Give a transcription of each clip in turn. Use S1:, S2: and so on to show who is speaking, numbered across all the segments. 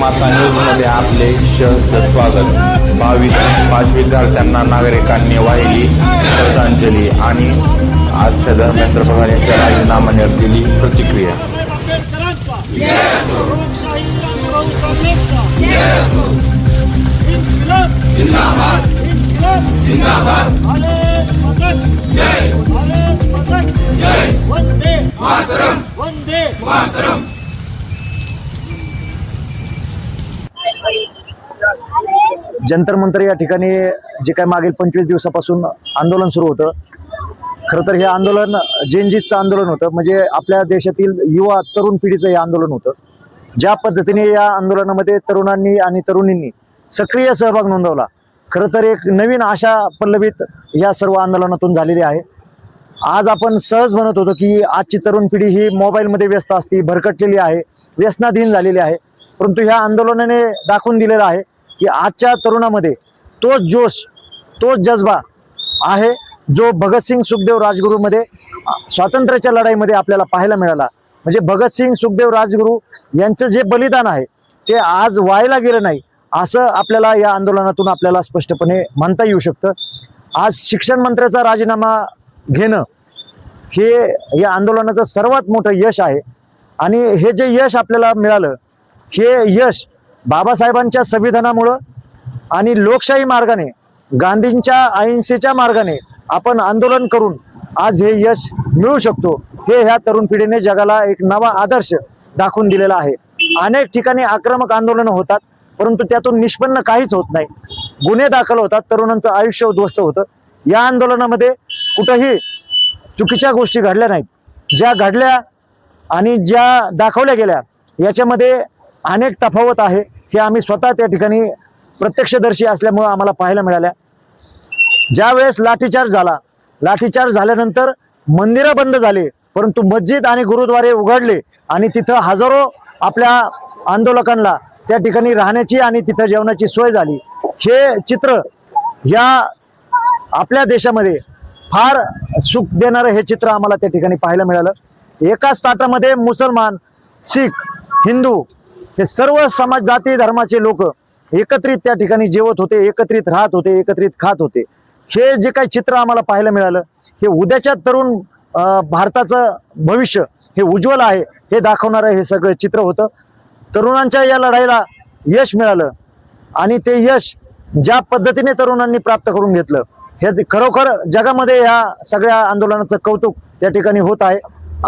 S1: माता न्यूजमध्ये आपले सहर्ष स्वागत। भाविक पाच विद्यार्थ्यांना नागरिकांनी वाहिली श्रद्धांजली आणि आजच्या धर्मेंद्र प्रधान यांच्या राजीनाम्यावर दिली प्रतिक्रिया।
S2: जंतर मंतर या ठिकाणी जे काय मागील 25 दिवसापासून आंदोलन सुरू होतं, खरं तर हे आंदोलन जेनजीचं आंदोलन होतं। म्हणजे आपल्या देशातील युवा तरुण पिढीचं हे आंदोलन होतं। ज्या पद्धतीने या आंदोलनामध्ये तरुणांनी आणि तरुणींनी सक्रिय सहभाग नोंदवला, खरं तर एक नवीन आशा पल्लवित या सर्व आंदोलनातून झालेली आहे। आज आपण सहज म्हणत होतो की आजची तरुण पिढी ही मोबाईलमध्ये व्यस्त असते, भरकटलेली आहे, व्यसनाधीन झालेली आहे। परंतु ह्या आंदोलनाने दाखवून दिलेलं आहे की आजच्या तरुणामध्ये तोच जोश, तोच जज्बा आहे जो भगतसिंग सुखदेव राजगुरूमध्ये स्वातंत्र्याच्या लढाईमध्ये आपल्याला पाहायला मिळाला। म्हणजे भगतसिंग सुखदेव राजगुरू यांचं जे बलिदान आहे ते आज वायाला गेलं नाही, असं आपल्याला या आंदोलनातून आपल्याला स्पष्टपणे म्हणता येऊ शकतं। आज शिक्षण मंत्र्याचा राजीनामा घेणं हे या आंदोलनाचं सर्वात मोठं यश आहे। आणि हे जे यश आपल्याला मिळालं, हे यश बाबासाहेबांच्या संविधानामुळं आणि लोकशाही मार्गाने, गांधींच्या अहिंसेच्या मार्गाने आपण आंदोलन करून आज हे यश मिळू शकतो। हे ह्या तरुण पिढीने जगाला एक नवा आदर्श दाखवून दिलेला आहे। अनेक ठिकाणी आक्रमक आंदोलनं होतात, परंतु त्यातून निष्पन्न काहीच होत नाही। गुन्हे दाखल होतात, तरुणांचं आयुष्य उद्ध्वस्त होतं। या आंदोलनामध्ये कुठंही चुकीच्या गोष्टी घडल्या नाहीत। ज्या घडल्या आणि ज्या दाखवल्या गेल्या याच्यामध्ये अनेक तफावत आहे, हे आम्ही स्वतः त्या ठिकाणी प्रत्यक्षदर्शी असल्यामुळे आम्हाला पाहायला मिळाल्या। ज्या वेळेस लाठीचार्ज झाला, लाठीचार्ज झाल्यानंतर मंदिरं बंद झाले, परंतु मस्जिद आणि गुरुद्वारे उघडले आणि तिथं हजारो आपल्या आंदोलकांना त्या ठिकाणी राहण्याची आणि तिथं जेवणाची सोय झाली। हे चित्र या आपल्या देशामध्ये फार सुख देणारं हे चित्र आम्हाला त्या ठिकाणी पाहायला मिळालं। एकाच ताटामध्ये मुसलमान, शीख, हिंदू हे सर्व समाज, जाती धर्माचे लोक एकत्रित त्या ठिकाणी जेवत होते, एकत्रित राहत होते, एकत्रित खात होते। हे जे काही चित्र आम्हाला पाहायला मिळालं, हे उद्याच्या तरुण भारताचं भविष्य हे उज्ज्वल आहे हे दाखवणारं हे सगळं चित्र होतं। तरुणांच्या या लढाईला यश मिळालं आणि ते यश ज्या पद्धतीने तरुणांनी प्राप्त करून घेतलं, हे खरोखर जगामध्ये या सगळ्या आंदोलनाचं कौतुक त्या ठिकाणी होत आहे।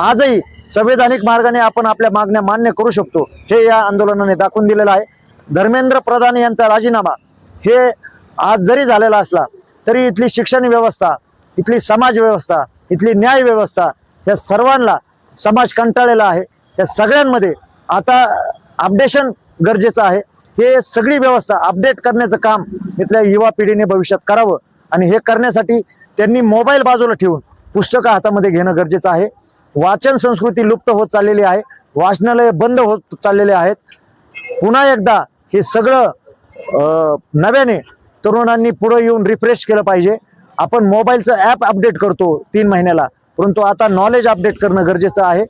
S2: आजही संवैधानिक मार्गाने आपण आपल्या मागण्या मान्य करू शकतो, हे या आंदोलनाने दाखवून दिलेलं आहे। धर्मेंद्र प्रधान यांचा राजीनामा हे आज जरी झालेला असला तरी इथली शिक्षण व्यवस्था, इथली समाज व्यवस्था, इथली न्याय व्यवस्था या सर्वांना समाज कंटाळलेला आहे। या सगळ्यांमध्ये आता अपडेशन गरजेचं आहे। हे सगळी व्यवस्था अपडेट करण्याचं काम इथल्या युवा पिढीने भविष्यात करावं आणि हे करण्यासाठी त्यांनी मोबाईल बाजूला ठेवून पुस्तकं हातामध्ये घेणं गरजेचं आहे। वाचन संस्कृती लुप्त होत चाललेली आहे, वाचनालय बंद होत चाललेले आहेत। पुन्हा एकदा हे सगळं नव्याने तरुणांनी पुढे येऊन रिफ्रेश केलं पाहिजे। आपण मोबाईलचं ॲप अपडेट करतो 3 महिन्याला, परंतु आता नॉलेज अपडेट करणं गरजेचं आहे।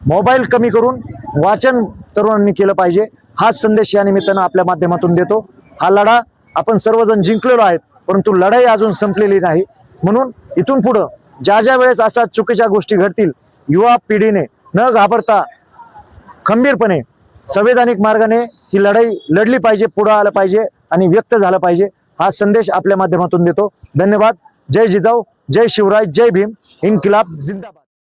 S2: मोबाईल कमी करून वाचन तरुणांनी केलं पाहिजे, हाच संदेश या निमित्तानं आपल्या माध्यमातून देतो। हा लढा आपण सर्वजण जिंकलेलो आहेत, परंतु लढाई अजून संपलेली नाही। म्हणून इथून पुढं ज्या ज्या वेळेस अशा चुकीच्या गोष्टी घडतील, युवा पिढीने न घाबरता खंबीरपणे संवैधानिक मार्गाने ही लढाई लढली पाहिजे, पुढे आलं पाहिजे आणि व्यक्त झालं पाहिजे। हा संदेश आपल्या माध्यमातून देतो। धन्यवाद। जय जिजाऊ, जय शिवराय, जय भीम, इन्किलाब जिंदाबाद।